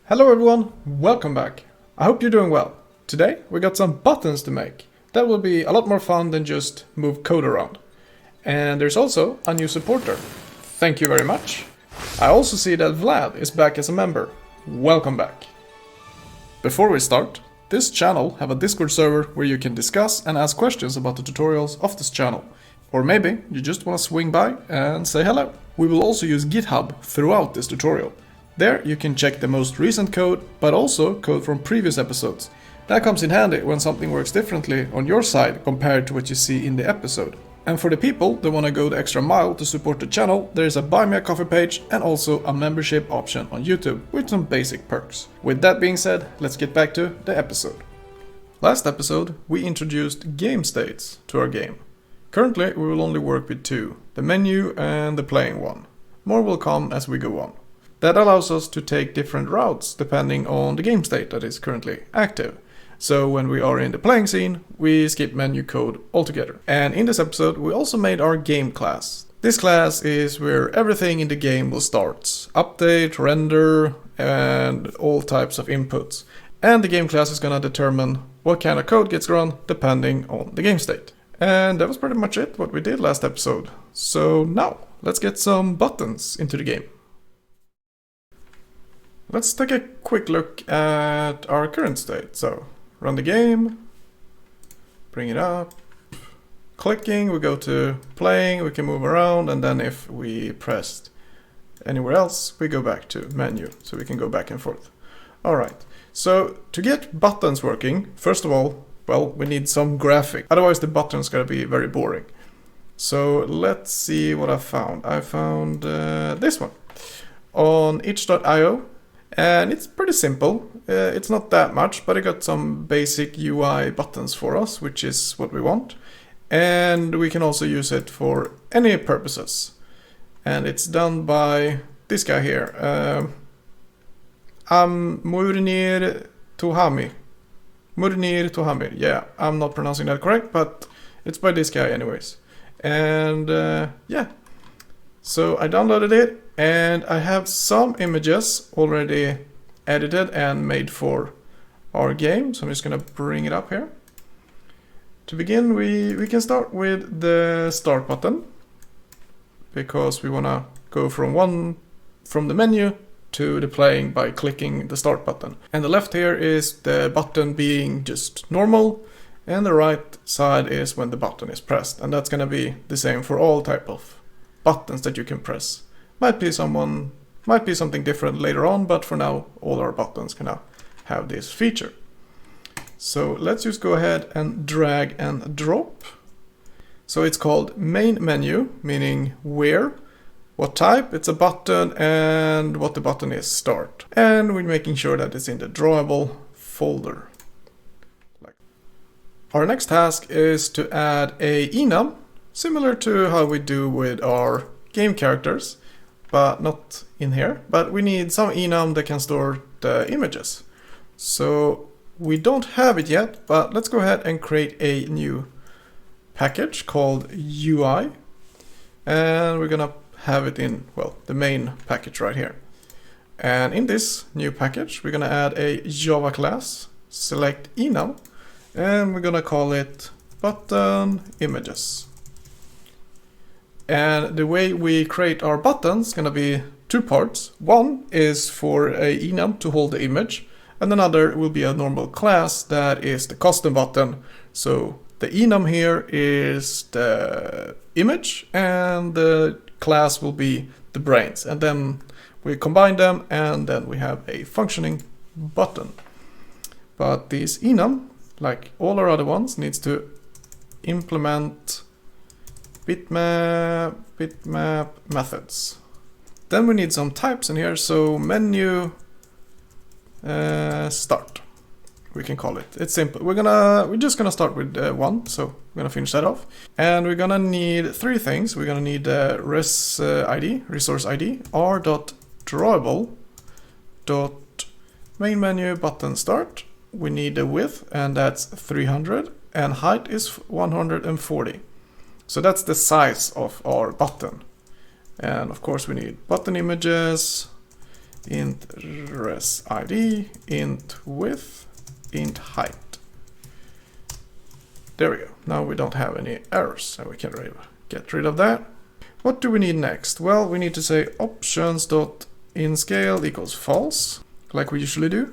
Hello everyone, welcome back. I hope you're doing well. Today we got some buttons to make. That will be a lot more fun than just move code around. And there's also a new supporter. Thank you very much. I also see that Vlad is back as a member. Welcome back. Before we start, this channel have a Discord server where you can discuss and ask questions about the tutorials of this channel. Or maybe you just want to swing by and say hello. We will also use GitHub throughout this tutorial. There you can check the most recent code, but also code from previous episodes. That comes in handy when something works differently on your side compared to what you see in the episode. And for the people that want to go the extra mile to support the channel, there is a Buy Me a Coffee page and also a membership option on YouTube with some basic perks. With that being said, let's get back to the episode. Last episode we introduced Gamestates to our game. Currently we will only work with two, the menu and the playing one. More will come as we go on. That allows us to take different routes depending on the game state that is currently active. So when we are in the playing scene, we skip menu code altogether. And in this episode, we also made our game class. This class is where everything in the game will start. Update, render, and all types of inputs. And the game class is gonna determine what kind of code gets run depending on the game state. And that was pretty much it, what we did last episode. So now, let's get some buttons into the game. Let's take a quick look at our current state. So, run the game, bring it up, clicking, we go to playing, we can move around, and then if we pressed anywhere else, we go back to menu, so we can go back and forth. Alright, so to get buttons working, first of all, well, we need some graphic, otherwise the button's gonna be very boring. So let's see what I found. I found this one on itch.io. And it's pretty simple, it's not that much, but I got some basic UI buttons for us, which is what we want. And we can also use it for any purposes. And it's done by this guy here, Murnir Tohami. Murnir Tohami, yeah, I'm not pronouncing that correct, but it's by this guy anyways. And yeah, so I downloaded it. And I have some images already edited and made for our game. So I'm just going to bring it up here. To begin, we can start with the start button. Because we want to go from the menu to the playing by clicking the start button. And the left here is the button being just normal. And the right side is when the button is pressed. And that's going to be the same for all type of buttons that you can press. Might be something different later on, but for now all our buttons can now have this feature. So let's just go ahead and drag and drop. So it's called main menu, meaning where, what type, it's a button, and what the button is, start. And we're making sure that it's in the drawable folder. Our next task is to add a enum, similar to how we do with our game characters. But not in here, but we need some enum that can store the images. So we don't have it yet, but let's go ahead and create a new package called UI. And we're gonna have it in, well, the main package right here. And in this new package, we're gonna add a Java class, select enum, and we're gonna call it button images. And the way we create our buttons is going to be two parts. One is for a enum to hold the image, and another will be a normal class that is the custom button. So the enum here is the image, and the class will be the brains. And then we combine them, and then we have a functioning button. But this enum, like all our other ones, needs to implement bitmap methods. Then we need some types in here, so menu start, we can call it. It's simple. We're just gonna start with one, so we're gonna finish that off. And we're gonna need three things. We're gonna need resource ID, r.drawable.main menu button start. We need a width, and that's 300, and height is 140. So that's the size of our button. And of course we need button images, int res ID, int width, int height. There we go. Now we don't have any errors, so we can get rid of that. What do we need next? Well, we need to say options.inScale equals false, like we usually do.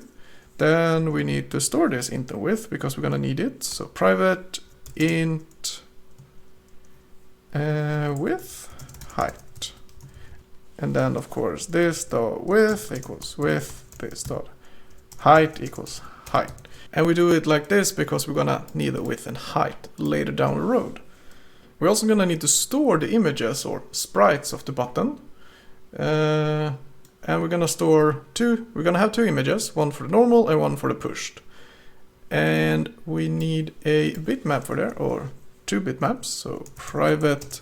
Then we need to store this int and width because we're gonna need it. So private int width height. And then of course this dot width equals width, this dot height equals height. And we do it like this because we're gonna need the width and height later down the road. We're also gonna need to store the images or sprites of the button. And we're gonna have two images, one for the normal and one for the pushed. And we need a bitmap for there, or two bitmaps. So private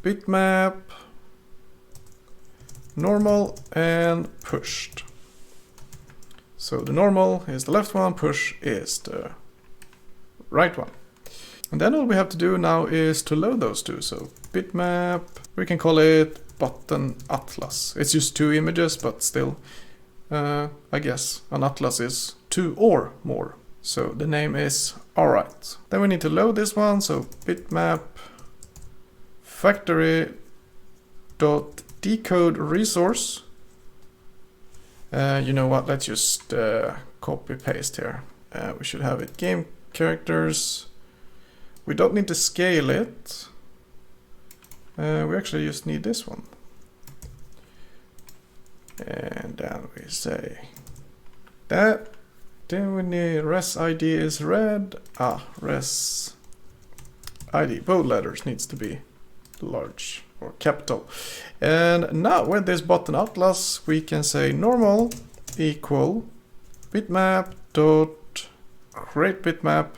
bitmap, normal and pushed. So the normal is the left one, push is the right one. And then all we have to do now is to load those two. So bitmap, we can call it button atlas. It's just two images, but still, I guess an atlas is two or more. So the name is alright. Then we need to load this one. So bitmap factory.decode resource. You know what? Let's just copy paste here. We should have it game characters. We don't need to scale it. We actually just need this one. And then we say that. Then we need res ID is red. Res ID, bold letters needs to be large or capital. And now with this button atlas, we can say normal equal bitmap dot create bitmap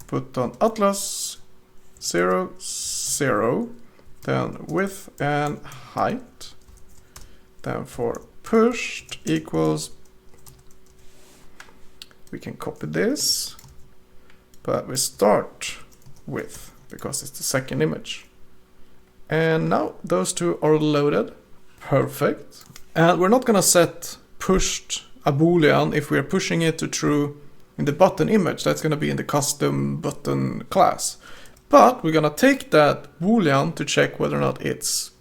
button atlas 0 0, then width and height. Then for pushed equals, we can copy this, but we start with because it's the second image. And now those two are loaded. Perfect. And we're not gonna set pushed a boolean if we're pushing it to true in the button image. That's gonna be in the custom button class. But we're gonna take that boolean to check whether or not if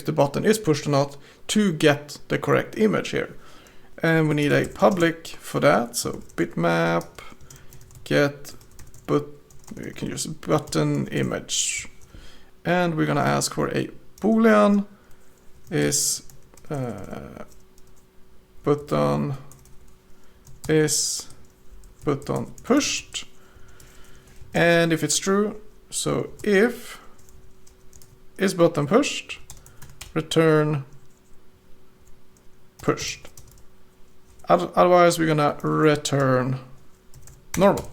the button is pushed or not to get the correct image here. And we need a public for that. So bitmap get we can use button image. And we're gonna ask for a boolean is button pushed. And if it's true, so if is button pushed, return pushed. Otherwise we're gonna return normal.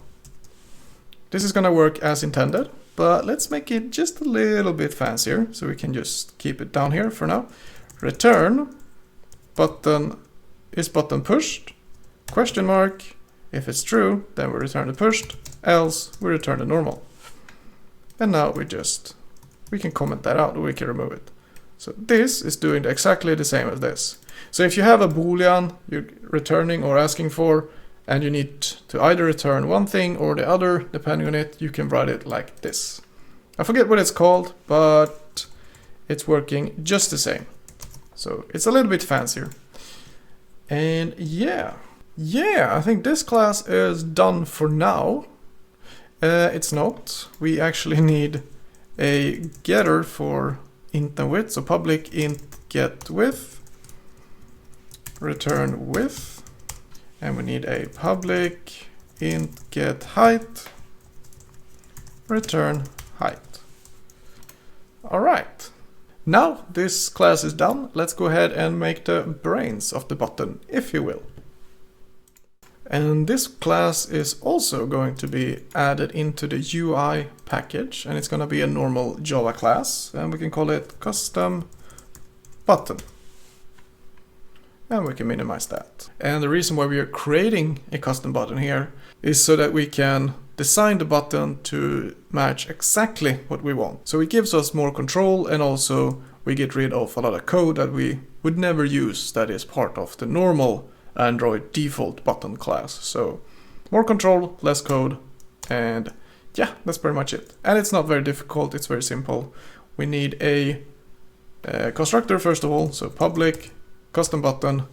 This is gonna work as intended, but let's make it just a little bit fancier, so we can just keep it down here for now. Return button is button pushed, question mark. If it's true, then we return the pushed, else we return the normal. And now we can comment that out, or we can remove it. So this is doing exactly the same as this. So if you have a boolean you're returning or asking for, and you need to either return one thing or the other, depending on it, you can write it like this. I forget what it's called, but it's working just the same. So it's a little bit fancier. And yeah, I think this class is done for now. It's not. We actually need a getter for int and width. So public int get width, return width. And we need a public int get height, return height. All right. Now this class is done. Let's go ahead and make the brains of the button, if you will. And this class is also going to be added into the UI package, and it's going to be a normal Java class, and we can call it custom button. And we can minimize that. And the reason why we are creating a custom button here is so that we can design the button to match exactly what we want. So it gives us more control, and also we get rid of a lot of code that we would never use that is part of the normal Android default button class. So more control, less code, and yeah, that's pretty much it. And it's not very difficult, it's very simple. We need a constructor first of all, so public custom button.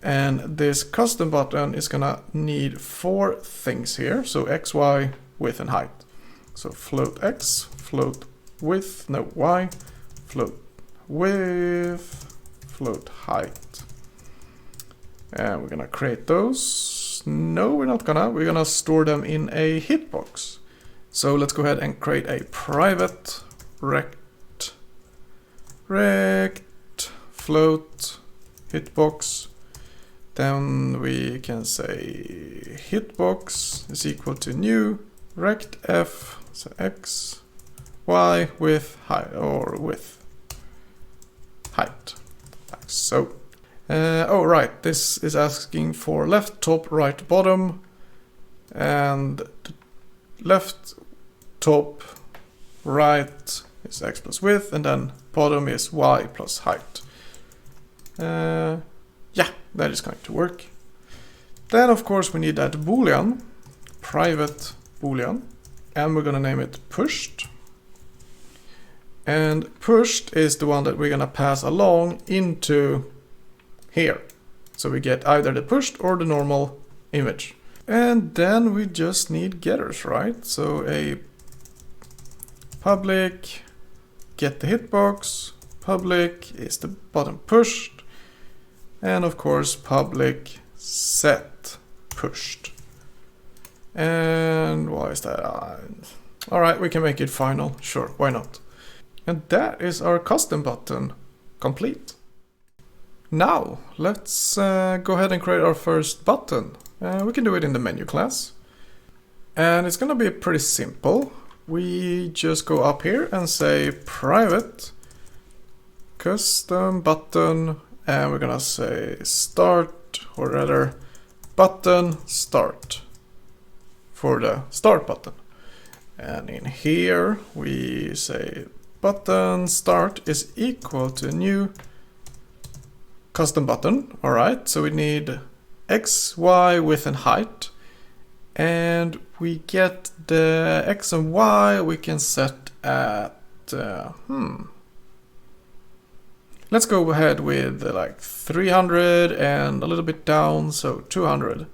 And this custom button is gonna need 4 things here. So x, y, width, and height. So float x, float width, no y, float width, float height. And we're gonna create those. No, we're not gonna. We're gonna store them in a hitbox. So let's go ahead and create a private rect float hitbox. Then we can say hitbox is equal to new rect f, so x, y, width, height, or width, height, like so. Oh right, this is asking for left, top, right, bottom, and left, top, right is x plus width, and then bottom is y plus height. Yeah, that is going to work. Then of course we need that boolean, private boolean, and we're gonna name it pushed. And pushed is the one that we're gonna pass along into here. So we get either the pushed or the normal image. And then we just need getters, right? So a public get the hitbox, public is the button pushed, and of course public set pushed. And why is that? Alright, we can make it final, sure, why not? And that is our custom button complete. Now let's go ahead and create our first button. We can do it in the menu class. And it's gonna be pretty simple. We just go up here and say private custom button, and we're gonna say start, or rather button start for the start button. And in here we say button start is equal to new custom button. Alright, so we need x, y, width, and height. And we get the x and y we can set at let's go ahead with like 300 and a little bit down, so 200.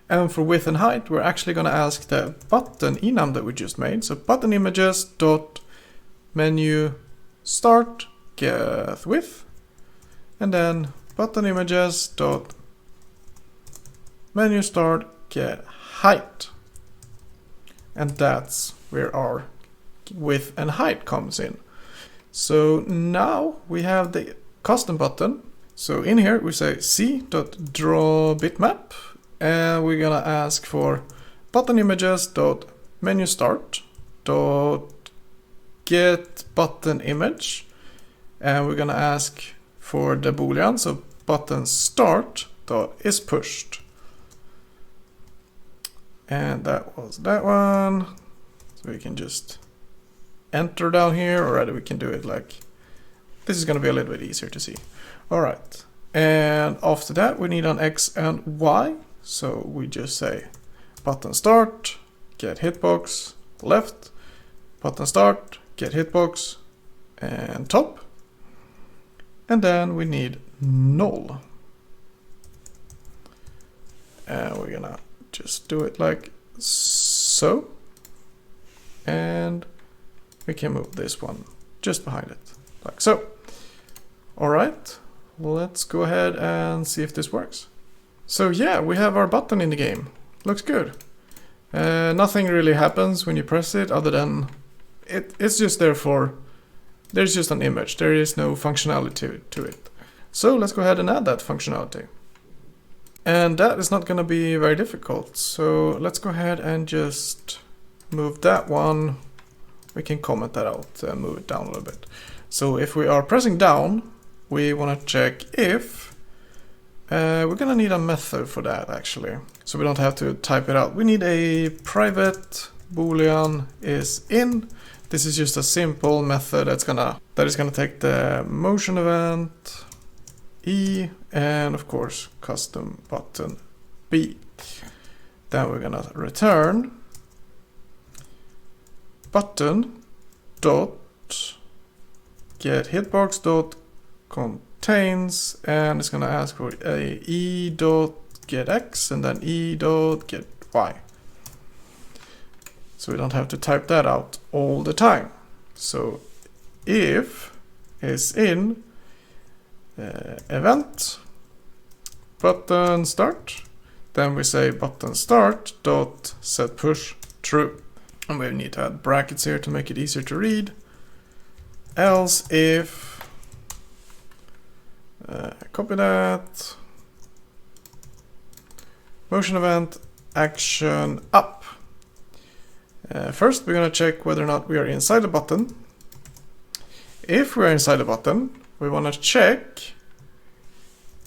And for width and height we're actually going to ask the button enum that we just made. So button images dot menu start get width, and then button images dot menu start get height. And that's where our width and height comes in. So now we have the custom button. So in here we say c.draw bitmap, and we're gonna ask for button images dot menu start dot get button image, and we're gonna ask for the boolean, so button start dot is pushed. And that was that one. So we can just enter down here, or rather we can do it like this. Is going to be a little bit easier to see. All right. And after that we need an X and Y. So we just say button start, get hitbox, left, button start, get hitbox, and top. And then we need null. And we're gonna just do it like so, and we can move this one just behind it like so. Alright, let's go ahead and see if this works. So yeah, we have our button in the game. Looks good. Nothing really happens when you press it other than it's just there for, there's just an image, there is no functionality to it. So let's go ahead and add that functionality. And that is not going to be very difficult. So let's go ahead and just move that one. We can comment that out and move it down a little bit. So if we are pressing down, we want to check if we're going to need a method for that actually. So we don't have to type it out. We need a private boolean is in This is just a simple method that is gonna take the motion event E and of course custom button B. Then we're gonna return button dot get hitbox dot contains, and it's gonna ask for a E dot get X and then E dot get Y. So we don't have to type that out all the time. So if is in event button start, then we say button start dot set push true, and we need to add brackets here to make it easier to read. Else if copy that motion event action up. First we're going to check whether or not we are inside the button. If we are inside the button, we want to check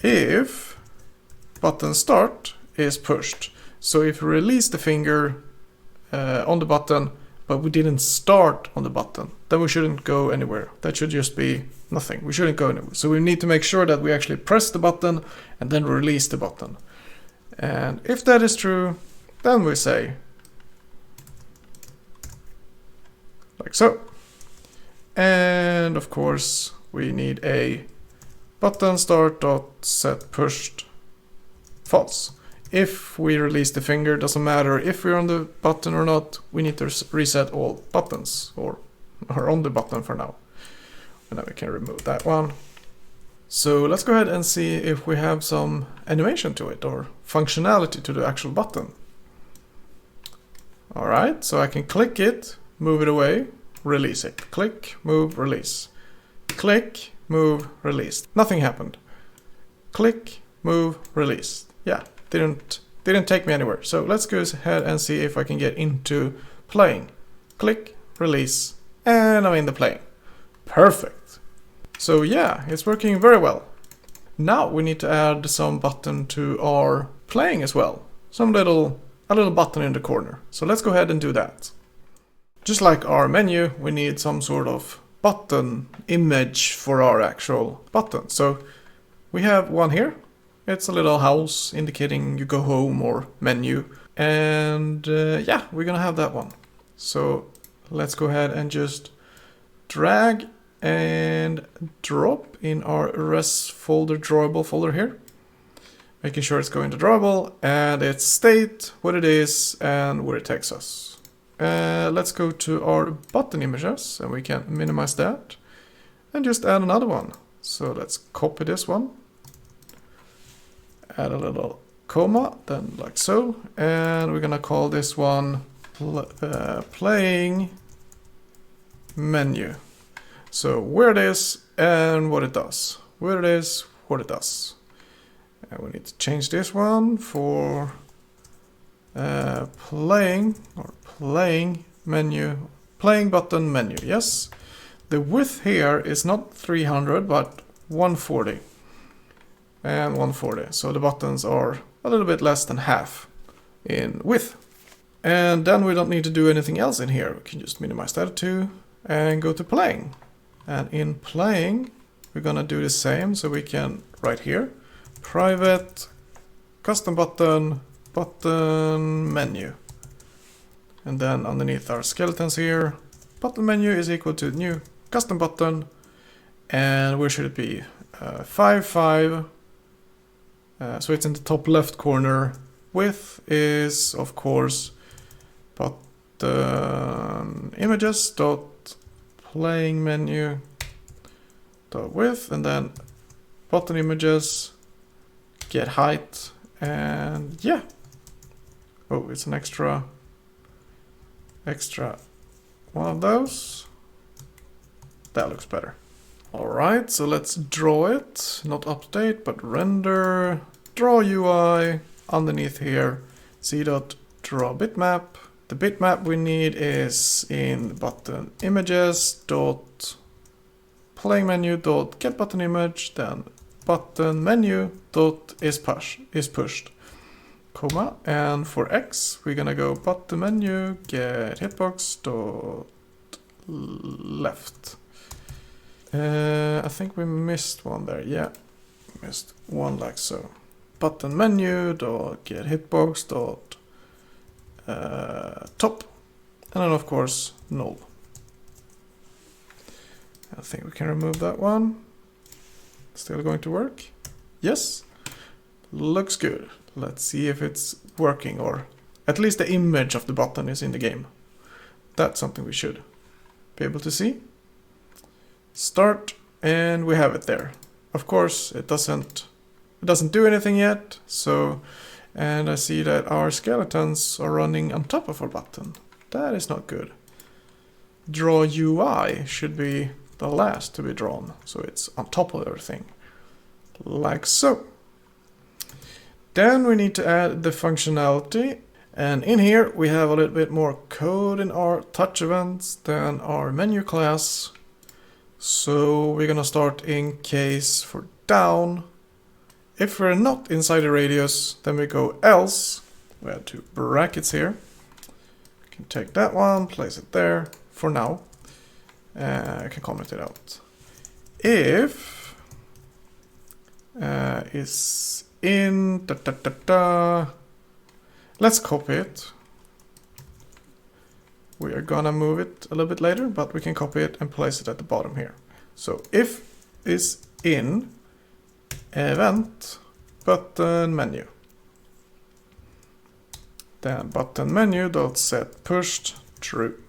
if button start is pushed. So if we release the finger on the button but we didn't start on the button, then we shouldn't go anywhere. That should just be nothing. We shouldn't go anywhere. So we need to make sure that we actually press the button and then release the button. And if that is true, then we say like so. And of course we need a button start dot set pushed false. If we release the finger, doesn't matter if we're on the button or not, we need to reset all buttons or on the button for now. And then we can remove that one. So let's go ahead and see if we have some animation to it or functionality to the actual button. Alright, so I can click it, move it away, release it. Click, move, release. Click, move, release. Nothing happened. Click, move, release. Yeah, didn't take me anywhere. So let's go ahead and see if I can get into playing. Click, release, and I'm in the playing. Perfect. So yeah, it's working very well. Now we need to add some button to our playing as well. A little button in the corner. So let's go ahead and do that. Just like our menu, we need some sort of button image for our actual button. So we have one here. It's a little house indicating you go home or menu. And yeah, we're gonna have that one. So let's go ahead and just drag and drop in our res folder, drawable folder here. Making sure it's going to drawable and it's state, what it is, and where it takes us. Let's go to our button images and we can minimize that and just add another one. So let's copy this one, add a little comma, then like so, and we're gonna call this one playing menu. So where it is and what it does. Where it is, what it does. And we need to change this one for playing menu, playing button menu. Yes, the width here is not 300 but 140 and 140. So the buttons are a little bit less than half in width. And then we don't need to do anything else in here. We can just minimize that too and go to playing. And in playing, we're gonna do the same. So we can right here, private custom button menu. And then underneath our skeletons here, button menu is equal to new custom button. And where should it be? 5, 5. So it's in the top left corner. Width is, of course, button images dot playing menu dot width, and then button images get height, and yeah. Oh, it's an extra one of those. That looks better. Alright, so let's draw it. Not update, but render. Draw UI underneath here. C.draw bitmap. The bitmap we need is in button images dot playing menu dot get button image, then button menu dot is pushed. Comma, and for X we're gonna go button menu get hitbox dot left. I think we missed one there. Yeah, missed one like so. Button menu dot get hitbox dot top, and then of course null. I think we can remove that one. Still going to work? Yes. Looks good. Let's see if it's working, or at least the image of the button is in the game. That's something we should be able to see. Start, and we have it there. Of course, it doesn't do anything yet. So, and I see that our skeletons are running on top of our button. That is not good. Draw UI should be the last to be drawn, so it's on top of everything, like so. Then we need to add the functionality, and in here we have a little bit more code in our touch events than our menu class. So we're gonna start in case for down. If we're not inside the radius, then we go else. We have two brackets here. We can take that one, place it there for now. I can comment it out. If is in let's copy it. We are gonna move it a little bit later, but we can copy it and place it at the bottom here. So if is in event button menu, then button menu dot set pushed true.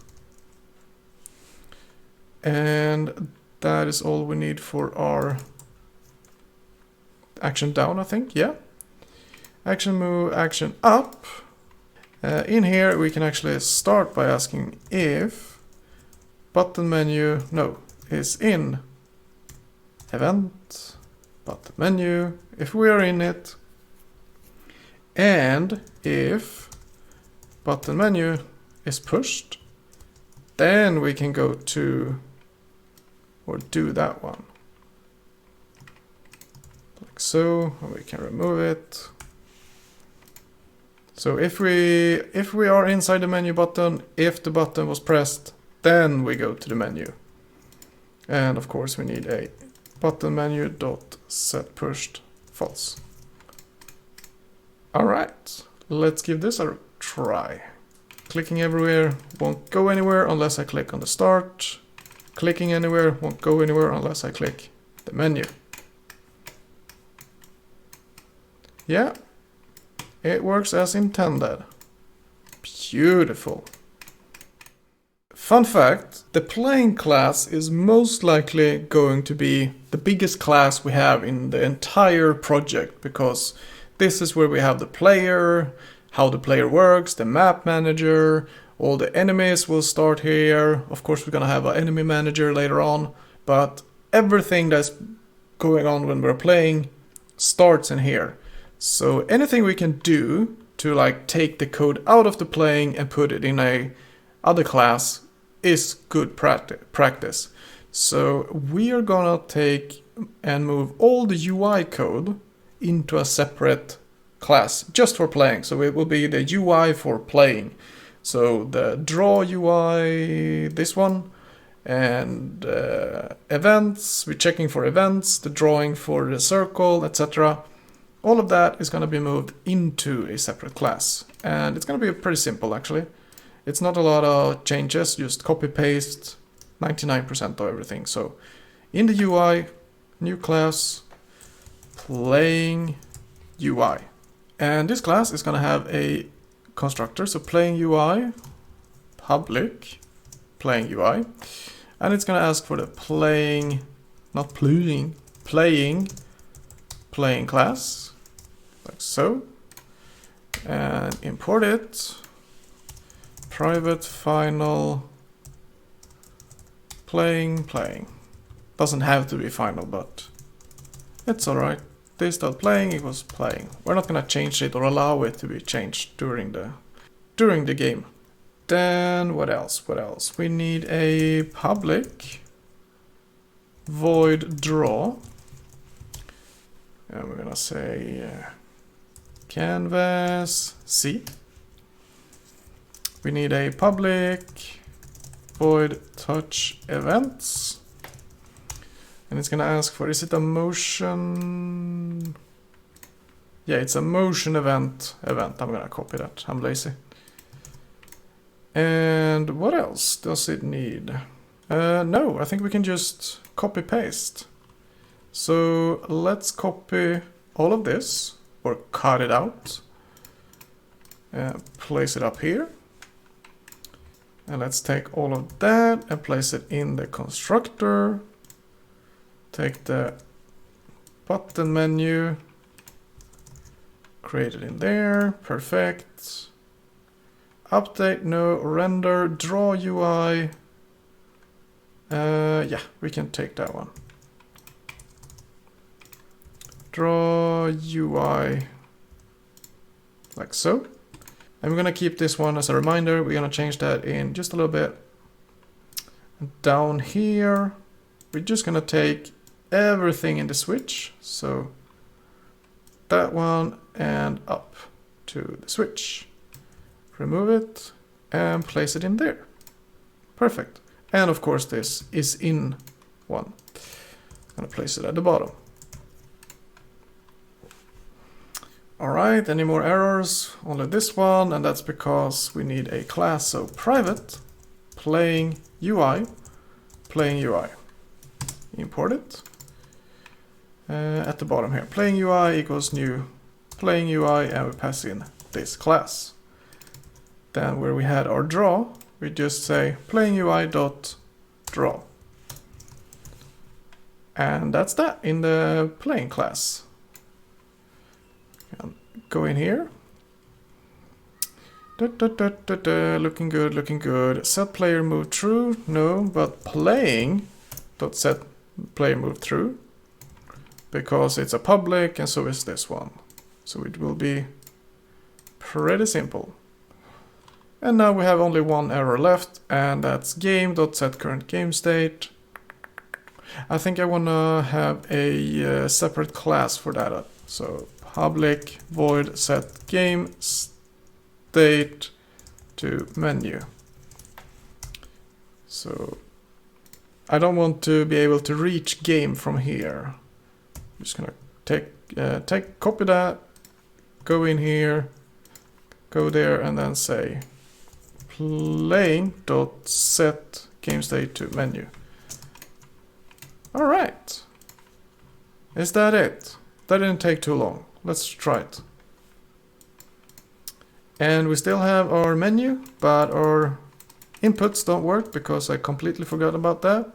And that is all we need for our action down, I think. Yeah. Action move, action up. In here we can actually start by asking if button menu is in event button menu if we are in it, and if button menu is pushed, then we can go to or do that one like so, and we can remove it. So if we are inside the menu button, if the button was pressed, then we go to the menu. And of course we need a button menu dot set pushed false. All right, let's give this a try. Clicking everywhere won't go anywhere unless I click on the start. Clicking anywhere won't go anywhere unless I click the menu. Yeah, it works as intended. Beautiful. Fun fact, the playing class is most likely going to be the biggest class we have in the entire project, because this is where we have the player, how the player works, the map manager, all the enemies will start here. Of course, we're gonna have an enemy manager later on, but everything that's going on when we're playing starts in here. So anything we can do to like take the code out of the playing and put it in a other class is good practice. So we are gonna take and move all the UI code into a separate class just for playing. So it will be the UI for playing. So the draw UI, this one, and events, we're checking for events, the drawing for the circle, etc. All of that is going to be moved into a separate class. And it's going to be pretty simple actually. It's not a lot of changes, just copy paste 99% of everything. So in the UI, new class, playing UI. And this class is going to have a constructor, so playing UI, public, playing UI. And it's going to ask for the playing, not playing, playing class, like so. And import it, private final, playing. Doesn't have to be final, but it's alright. This.playing equals playing. We're not gonna change it or allow it to be changed during the game. Then what else? We need a public void draw. And we're gonna say canvas C. We need a public void touch events. And it's gonna ask for, is it a motion? Yeah, it's a motion event. I'm gonna copy that, I'm lazy. And what else does it need? No, I think we can just copy paste. So let's copy all of this, or cut it out. Place it up here. And let's take all of that and place it in the constructor. Take the button menu, create it in there, perfect. Update, no, render, draw UI. Yeah, we can take that one. Draw UI, like so. And we're gonna keep this one as a reminder. We're gonna change that in just a little bit. And down here, we're just gonna take everything in the switch. So that one and up to the switch. Remove it and place it in there. Perfect. And of course this is in one. I'm gonna place it at the bottom. Alright, any more errors? Only this one, and that's because we need a class. So private playing UI, import it. At the bottom here, playing UI equals new playing UI, and we pass in this class. Then where we had our draw, we just say playing UI dot draw. And that's that in the playing class. Go in here. Looking good, looking good. Set player move true, no, but playing dot set player move true, because it's a public and so is this one. So it will be pretty simple. And now we have only one error left, and that's game.setCurrent game state. I think I want to have a separate class for that. So public void set game state to menu. So I don't want to be able to reach game from here. I'm just gonna copy that, go in here, go there, and then say playing.set game state to menu. All right, is that it? That didn't take too long. Let's try it. And we still have our menu, but our inputs don't work because I completely forgot about that.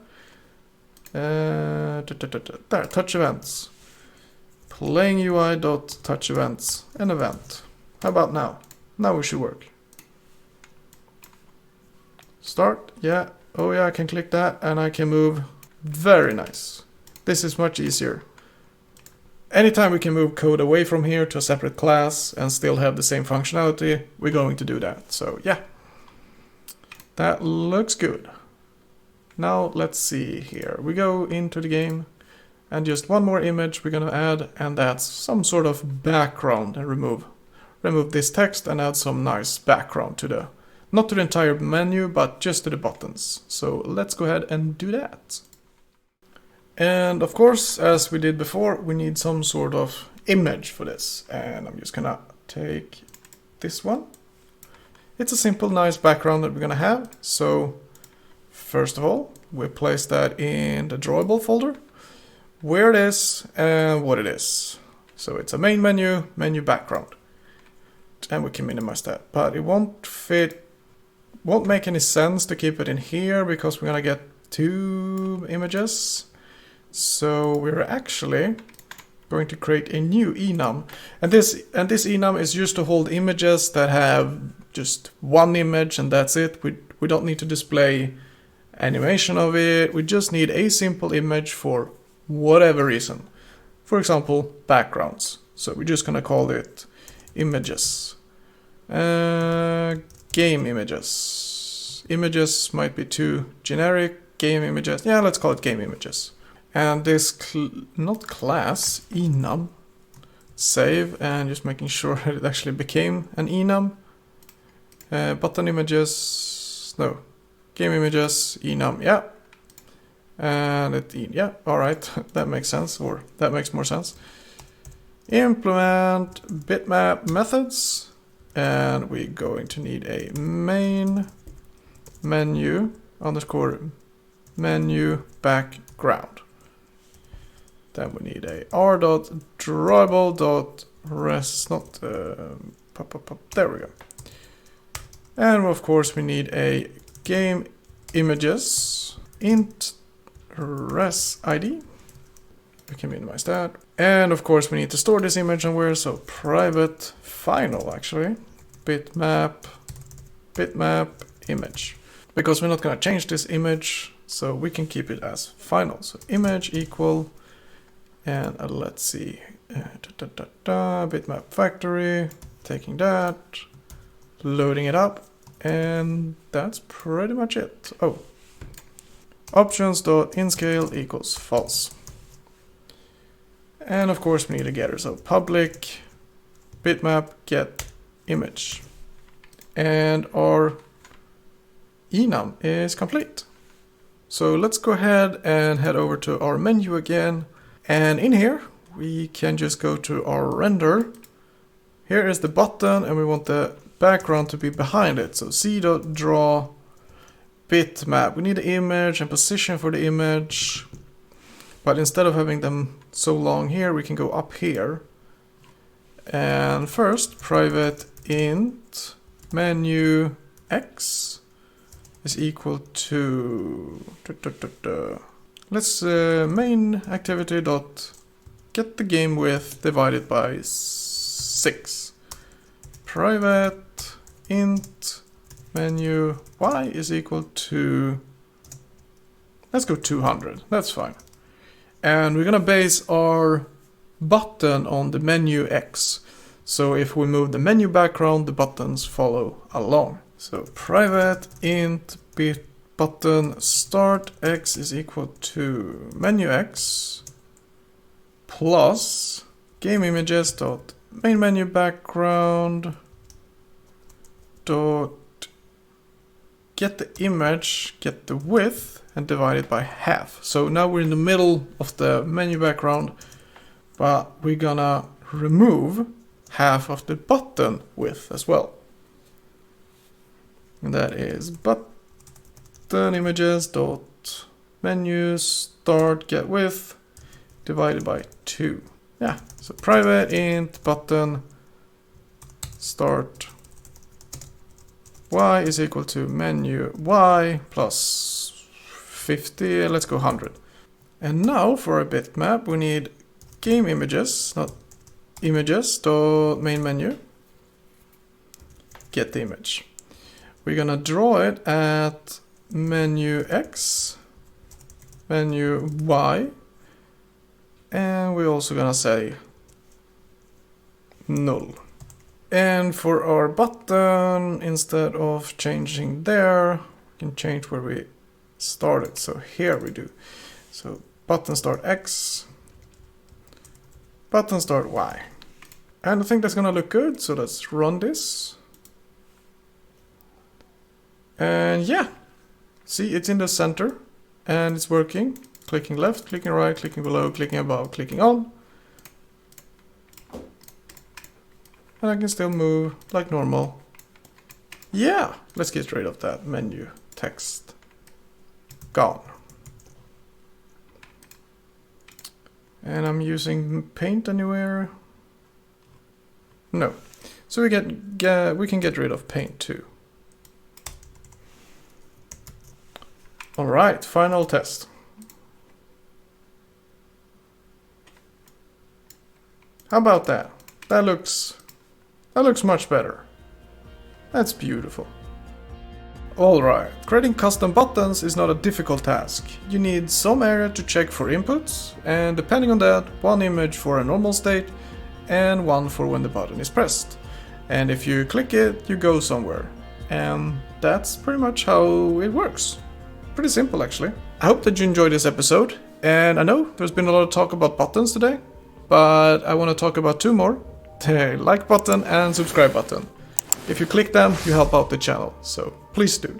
There, touch events. Playing UI dot touch events, an event. How about now? Now we should work. Start, yeah. Oh yeah, I can click that and I can move. Very nice. This is much easier. Anytime we can move code away from here to a separate class and still have the same functionality, we're going to do that. So yeah, that looks good. Now let's see here. We go into the game and just one more image we're gonna add, and that's some sort of background, and remove this text and add some nice background to the, not to the entire menu, but just to the buttons. So let's go ahead and do that. And of course, as we did before, we need some sort of image for this. And I'm just gonna take this one. It's a simple, nice background that we're gonna have. So first of all, we place that in the drawable folder, where it is and what it is. So it's a main menu, menu background. And we can minimize that, but it won't make any sense to keep it in here because we're gonna get two images. So we're actually going to create a new enum, and this enum is used to hold images that have just one image and that's it. We don't need to display animation of it. We just need a simple image for whatever reason. For example, backgrounds. So we're just gonna call it images. Game images. Images might be too generic. Game images. Yeah, let's call it game images. And this, not class, enum, save, and just making sure that it actually became an enum. Button images, no, GameImages, Enum, yeah. And yeah, alright, that makes sense, or that makes more sense. Implement bitmap methods, and we're going to need a main menu underscore menu background. Then we need a r.drawable.res, there we go. And of course we need a GameImages int res id. We can minimize that. And of course we need to store this image somewhere, so private final actually. Bitmap image. Because we're not going to change this image, so we can keep it as final. So image equal, and let's see, bitmap factory, taking that, loading it up, and that's pretty much it. Oh, options.inscale equals false. And of course we need a getter, so public bitmap get image. And our enum is complete. So let's go ahead and head over to our menu again. And in here, we can just go to our render. Here is the button, and we want the background to be behind it. So c.draw bitmap. We need the image and position for the image. But instead of having them so long here, we can go up here. And first, private int menu x is equal to let's main activity dot get the game width divided by 6. Private int menu y is equal to, let's go 200. That's fine. And we're gonna base our button on the menu X. So if we move the menu background, the buttons follow along. So private int button start X is equal to menu X plus GameImages dot main menu background dot get the image, get the width, and divide it by half. So now we're in the middle of the menu background, but we're gonna remove half of the button width as well. And that is button images dot menu start get width divided by 2. Yeah, so private int button start y is equal to menu y plus 50, let's go 100. And now for a bitmap we need GameImages, not images, dot main menu, get the image. We're gonna draw it at menu X, menu Y, and we're also gonna say null. And for our button, instead of changing there, we can change where we started. So here we do. So button start X, button start Y. And I think that's gonna look good, so let's run this. And yeah, see, it's in the center and it's working. Clicking left, clicking right, clicking below, clicking above, clicking on. And I can still move like normal. Yeah, let's get rid of that menu text. Gone. And I'm using paint anywhere. No. So we can get rid of paint too. All right, final test. How about that? That looks much better. That's beautiful. Alright, creating custom buttons is not a difficult task. You need some area to check for inputs, and depending on that, one image for a normal state and one for when the button is pressed. And if you click it, you go somewhere. And that's pretty much how it works. Pretty simple actually. I hope that you enjoyed this episode, and I know there's been a lot of talk about buttons today, but I want to talk about 2 more. The like button and subscribe button. If you click them, you help out the channel, so please do.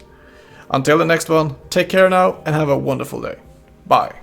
Until the next one, take care now and have a wonderful day. Bye.